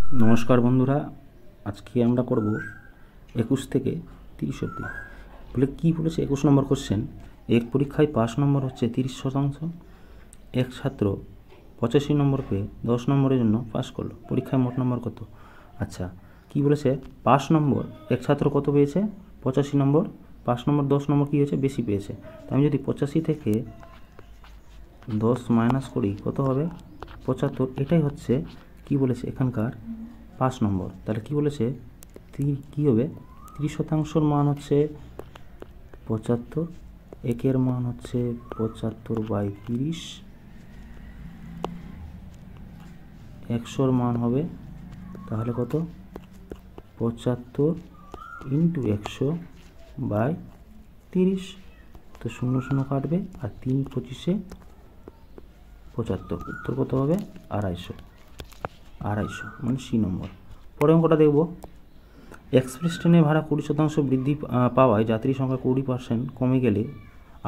নমস্কার বন্ধুরা, আজকে আমরা করব 21 থেকে 30 অবধি। বলে কী বলেছে 21 নম্বর কোশ্চেন, এক পরীক্ষায় পাস নম্বর হচ্ছে 30%, এক ছাত্র 85 নম্বর পেয়ে 10 নম্বরের জন্য পাস করলো, পরীক্ষায় মোট নম্বর কত? আচ্ছা, কি বলেছে, পাস নম্বর এক ছাত্র কত পেয়েছে? 85 নম্বর। পাস নম্বর 10 নম্বর কী হয়েছে? বেশি পেয়েছে। তো আমি যদি 85 থেকে 10 মাইনাস করি কত হবে? 75। এটাই হচ্ছে কি বলেছে এখানকার পাস নম্বর। তাহলে কি বলেছে, কী হবে? 30% মান হচ্ছে 75, একের মান হচ্ছে 75/30, 100-র মান হবে তাহলে কত? 75 × 100/30। তো 0 0 কাটবে আর 3 × 25 = 75। উত্তর কত হবে? 250 মানে সি নম্বর। পরের অঙ্কটা দেখব। এক্সপ্রেস ট্রেনের ভাড়া 20% বৃদ্ধি পাওয়ায় যাত্রী সংখ্যা 20% কমে গেলে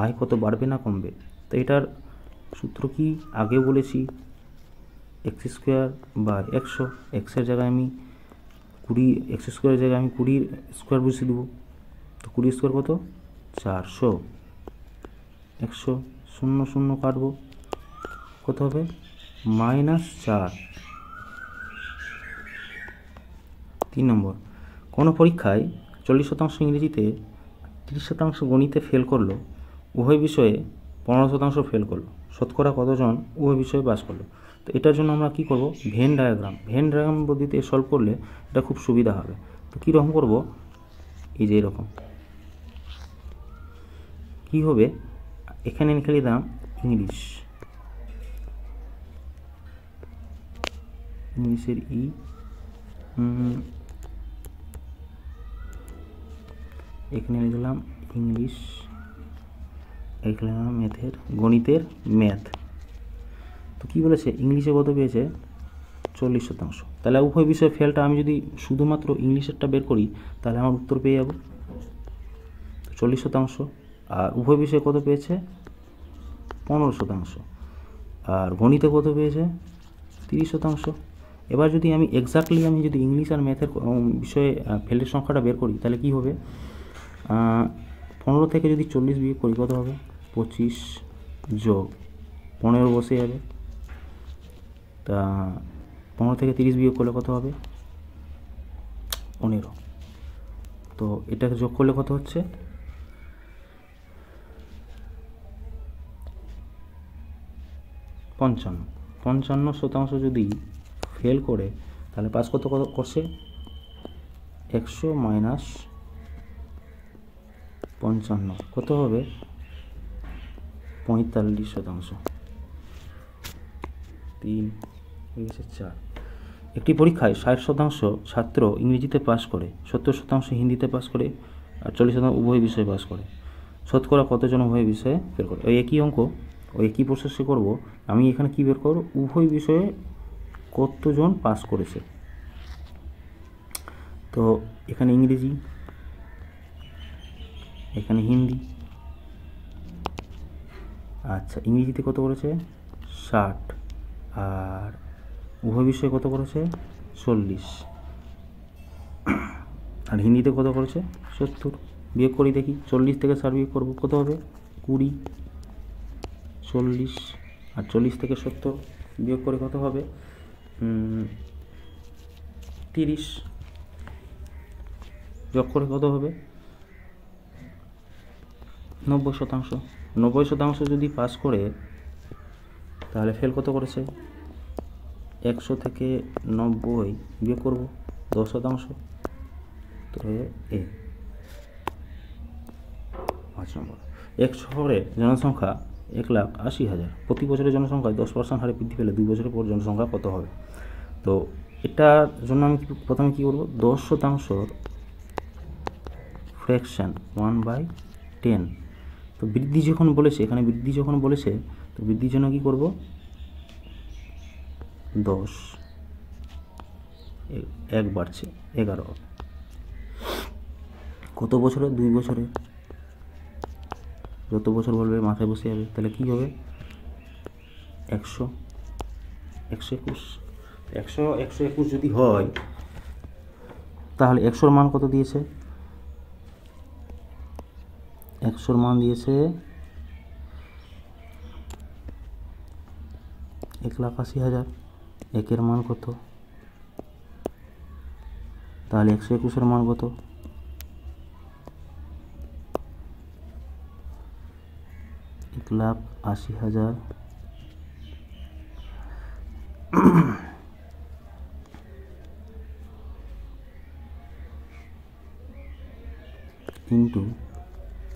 আয় কত বাড়বে না কমবে? তো এটার সূত্র কি আগেও বলেছি, x²/100। এক্সের জায়গায় আমি 20, x² জায়গায় আমি 20² বসিয়ে দেবো। তো 20² কত? 400। 100 0 0 কাটবো, কত হবে? -4। 3 নম্বর, কোনো পরীক্ষায় 40% ইংরেজিতে, 30% গণিতে ফেল করলো, উভয় বিষয়ে 15% ফেল করলো, শতকরা কতজন উভয় বিষয়ে পাস করলো? তো এটার জন্য আমরা কি করব? ভেন ডায়াগ্রাম পদ্ধতিতে সলভ করলে এটা খুব সুবিধা হবে। তো কীরকম করব? এই যে এরকম কি হবে, এখানে লিখে দিলাম ইংলিশের ই, এখানে লিখলাম ইংলিশ, এখানে ম্যাথের, গণিতের ম্যাথ। তো কী বলেছে, ইংলিশে কত পেয়েছে? 40%। তাহলে উভয় বিষয়ে ফেলটা আমি যদি শুধুমাত্র ইংলিশেরটা বের করি তাহলে আমার উত্তর পেয়ে যাব 40%। আর উভয় বিষয়ে কত পেয়েছে? 15%। আর গণিতে কত পেয়েছে? 30%। এবার যদি আমি এক্স্যাক্টলি আমি যদি ইংলিশ আর ম্যাথের বিষয়ে ফেলের সংখ্যাটা বের করি তাহলে কি হবে? 15 থেকে যদি 40 বিয়োগ করি কত হবে? 25 + 15 বসে যাবে। তা 15 থেকে 30 বিয়োগ করলে কত হবে? 15। তো এটাকে যোগ করলে কত হচ্ছে? 55% যদি ফেল করে তাহলে পাস কত করছে? 100 - 55 কত হবে? 45%। 3 হয়ে গেছে 4। একটি পরীক্ষায় 60% ছাত্র ইংরেজিতে পাস করে, 70% হিন্দিতে পাস করে, আর 40% উভয় বিষয়ে পাস করে, শতকরা কতজন উভয় বিষয়ে ফেল করে? ওই একই অঙ্ক, ওই একই প্রসেসে করব। আমি এখানে কি বের করব? উভয় বিষয়ে কতজন পাস করেছে। তো এখানে ইংরেজি, এখানে হিন্দি। আচ্ছা, ইংরেজিতে কত করেছে? 60। আর উভয় বিষয়ে কত করেছে? 40। আর হিন্দিতে কত করেছে? 70। বিয়োগ করি দেখি, 40 থেকে 60 বিয়োগ করবো কত হবে? 20। 40 আর 40 থেকে 70 বিয়োগ করে কত হবে? 30। যোগ করে কত হবে? 90%। 90% যদি পাস করে তাহলে ফেল কত করেছে? 100 থেকে 90 বিয়োগ করব 10%। তো এ 5 নম্বর, এক শহরের জনসংখ্যা 1,80,000, প্রতি বছরের জনসংখ্যায় 10% হারে বৃদ্ধি পেলে 2 বছরের পর জনসংখ্যা কত হবে? তো এটার জন্য আমি প্রথমে কী করব? 10% ফ্র্যাকশান 1/10। তো বৃদ্ধি যখন বলেছে, এখানে বৃদ্ধি যখন বলেছে তো বৃদ্ধির জন্য কী করব? 10, 1 বাড়ছে 11। কত বছরে? 2 বছরে। যত বছর বলবে মাথায় বসে যাবে। তাহলে কী হবে? 100, 121। 100 যদি হয় তাহলে 100-র মান কত দিয়েছে? 100-র মান দিয়েছে 1,80,000। একের মান কত? তাহলে 121-এর মান কত? 1,80,000 ইন্টু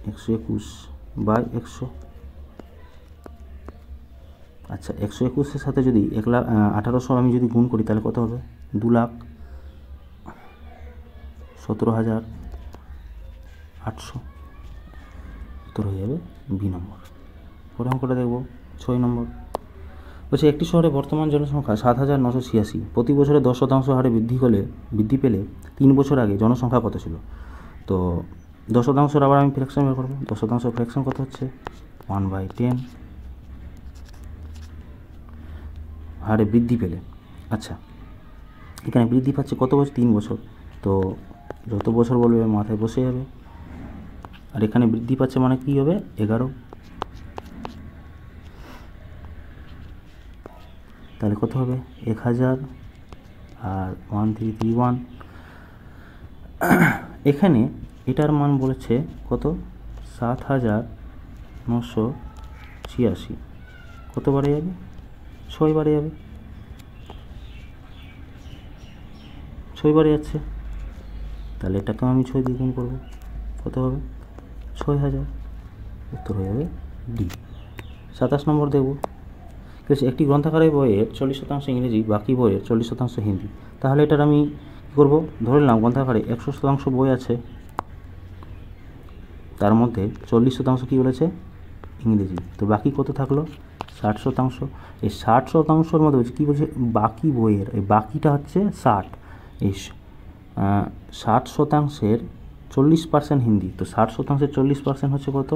121/100। আচ্ছা, 121-এর সাথে যদি 1,18,000 আমি যদি গুণ করি তাহলে কত হবে? 2,17,800। উত্তর হয়ে যাবে বি নম্বর। পরে অঙ্কটা দেখব 6 নম্বর। বলছে একটি শহরে বর্তমান জনসংখ্যা 7,986। প্রতি বছরে 10% হারে বৃদ্ধি পেলে 3 বছর আগে জনসংখ্যা কত ছিল? তো 10%-র আবার আমি ফ্র্যাকশন বের করবো। 10% ফ্র্যাকশন কত হচ্ছে? 1/10 হারে বৃদ্ধি পেলে। আচ্ছা, এখানে বৃদ্ধি পাচ্ছে কত বছর? 3 বছর। তো যত বছর বলবে মাথায় বসে যাবে। আর এখানে বৃদ্ধি পাচ্ছে মানে কি হবে? 11। তাহলে কত হবে? 1000 আর 1331। এখানে এটার মান বলেছে কত? 7,986। কত বারে যাবে? 6 বারে যাবে। 6 বারে যাচ্ছে। তাহলে এটাকেও আমি 6 দিয়ে গুণ করবো। কত হবে? 6,000। উত্তর হয়ে যাবে ডি। 27 নম্বর দেখব। একটি গ্রন্থাগারের বইয়ের 40% ইংরেজি, বাকি বইয়ের 40% হিন্দি। তাহলে এটার আমি কী করবো? ধরে নিলাম গ্রন্থাগারে 100% বই আছে, তার মধ্যে 40% কী বলেছে? ইংরেজি। তো বাকি কত থাকলো? 60%। এই 60%-র মধ্যে বলছে কী বলছে? বাকি বইয়ের, এই বাকিটা হচ্ছে 60। এই 60%-এর 40% হিন্দি। তো 60%-এর 40% হচ্ছে কত?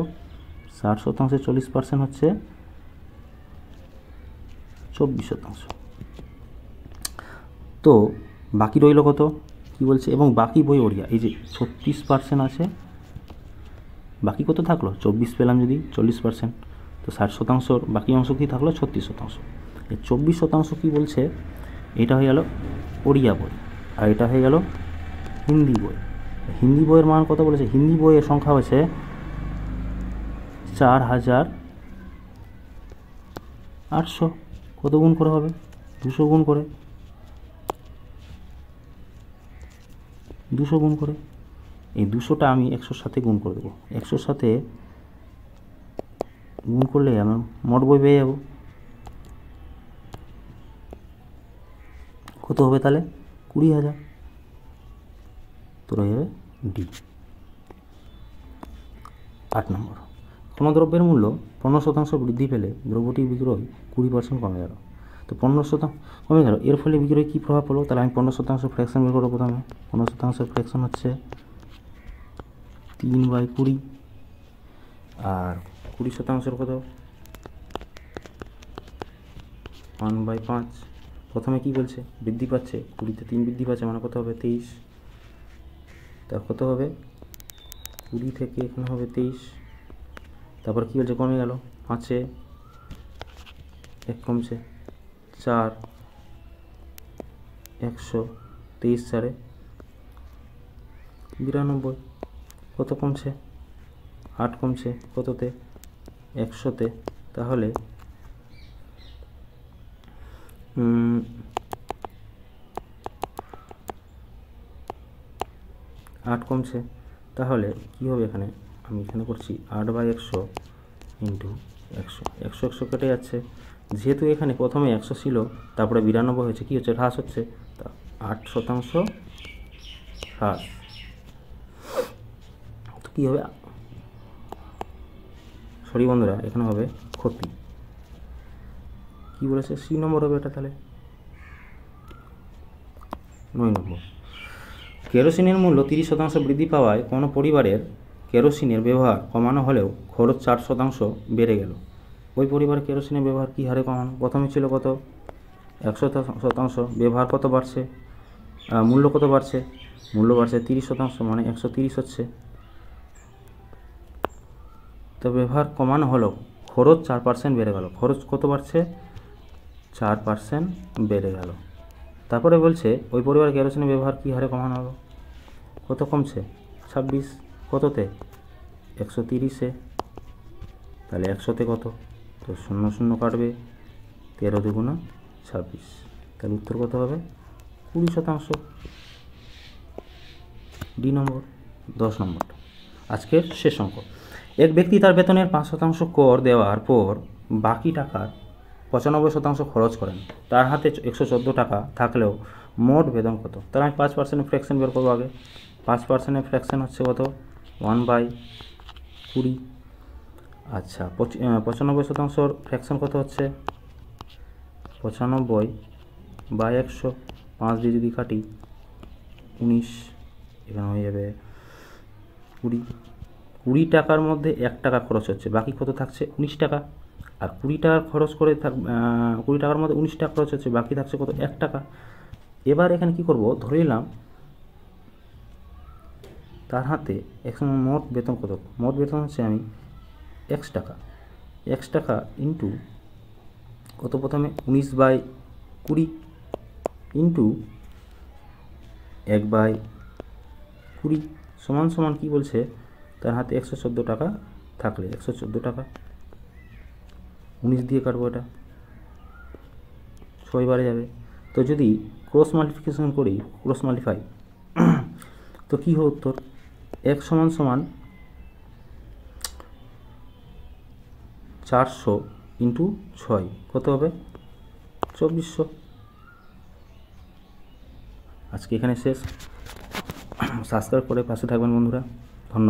60%-এর 40% হচ্ছে 24%। তো বাকি রইল কত? কি বলছে? এবং বাকি বই ওড়িয়া, এই যে 36% আছে, বাকি কত থাকলো? 24 পেলাম যদি 40%। তো 60%-র বাকি অংশ কী থাকলো? 36%। এই 24% কী বলছে? এটা হয়ে গেল ওড়িয়া বই, আর এটা হয়ে গেল হিন্দি বই। হিন্দি বইয়ের মান কত বলেছে? হিন্দি বইয়ের সংখ্যা হচ্ছে 4,800। কত গুণ করে হবে? 200 গুণ করে। 200 গুণ করে। এই 200টা আমি 100-র সাথে গুণ করে দেবো। 100-র সাথে গুণ করলে আমি মোট বই পেয়ে যাব। কত হবে তাহলে? 20,000। তো রয়ে যাবে ডি। 8 নম্বর। কোনো দ্রব্যের মূল্য 15% বৃদ্ধি পেলে দ্রব্যটির বিক্রয় 20% কমে গেল। তো 15% কমে গেল, এর ফলে বিক্রয় কী প্রভাব পড়লো? তাহলে আমি 15% ফ্র্যাকশন বের করবো। প্রথমে 15% ফ্র্যাকশন হচ্ছে 3/20। আর 20%-র কত? 1/5। প্রথমে কি বলছে? বৃদ্ধি পাচ্ছে। 20-তে 3 বৃদ্ধি পাচ্ছে মানে কত হবে? 23। তার কত হবে? 20 থেকে এখানে হবে 23। তারপর কী বলছে? কমে গেল। 5-এ 1 কমছে, 4, 100, 23 4-এ 92। কত কমছে? 8 কমছে কততে? 100-তে। তাহলে 8 কমছে। তাহলে কী হবে? এখানে আমি এখানে করছি 8/100 ইন্টু 100। 100 কেটে যাচ্ছে। যেহেতু এখানে প্রথমে 100 ছিল, তারপরে 92 হয়েছে, কী হচ্ছে? হ্রাস হচ্ছে। তা 8% হ্রাস। তো কী হবে? সরি বন্ধুরা, এখানে হবে ক্ষতি। কী বলেছে? সি নম্বর হবে এটা। তাহলে 9 নম্বর। কেরোসিনের মূল্য 30% বৃদ্ধি পাওয়ায় কোনো পরিবারের কেরোসিনের ব্যবহার কমানো হলেও খরচ 4% বেড়ে গেল। ওই পরিবার কেরোসিনের ব্যবহার কী হারে কমানো? প্রথমে ছিল কত? 100%। ব্যবহার কত বাড়ছে, মূল্য কত বাড়ছে, মূল্য বাড়ছে 30%, মানে 130 হচ্ছে। তো ব্যবহার কমানো হলো, খরচ 4% বেড়ে গেল। খরচ কত বাড়ছে, 4% বেড়ে গেল। তারপরে বলছে ওই পরিবার কেরোসিনের ব্যবহার কী হারে কমানো হলো, কত কমছে, 26। কততে, 130-এ। তাহলে 100-তে কত, তো 0 0 কাটবে, 13 2 26। তাহলে উত্তর কত হবে, 20%। ডি নম্বর। 10 নম্বরটা আজকের শেষ অঙ্ক। এক ব্যক্তি তার বেতনের 5% কর দেওয়ার পর বাকি টাকার 95% খরচ করেন। তার হাতে 114 টাকা থাকলেও মোট বেতন কত। তাহলে আমি 5% ফ্র্যাকশন বের করবো আগে। 5% ফ্র্যাকশন হচ্ছে কত, 1/20। আচ্ছা, 95% ফ্র্যাকশন কত হচ্ছে, 95/100। 5 দিয়ে যদি কাটি 19, এখানে হয়ে যাবে 20। 20 টাকার মধ্যে 1 টাকা খরচ হচ্ছে, বাকি কত থাকছে, 19 টাকা। আর 20 টাকা খরচ করে 20 টাকার মধ্যে 19 টাকা খরচ হচ্ছে, বাকি থাকছে কত, 1 টাকা। এবার এখানে কি করব, ধরে নিলাম তার হাতে এখন মোট বেতন কত, মোট বেতন হচ্ছে আমি x টাকা, x টাকা ইন্টু কত, প্রথমে 19/20 ইন্টু 1/20 সমান সমান কী বলছে, তার হাতে 114 টাকা থাকলে 114 টাকা, 19 দিয়ে কাটবো, এটা 6 বারে যাবে। তো যদি ক্রস মাল্টিপ্লিকেশন করি, ক্রস মাল্টিফাই, তো কী হবে উত্তর, 1 সমান সমান 400 ইন্টু 6 কত হবে, 2400। আজকে এখানে শেষ। সাবস্ক্রাইব করে পাশে থাকবেন বন্ধুরা, ধন্যবাদ।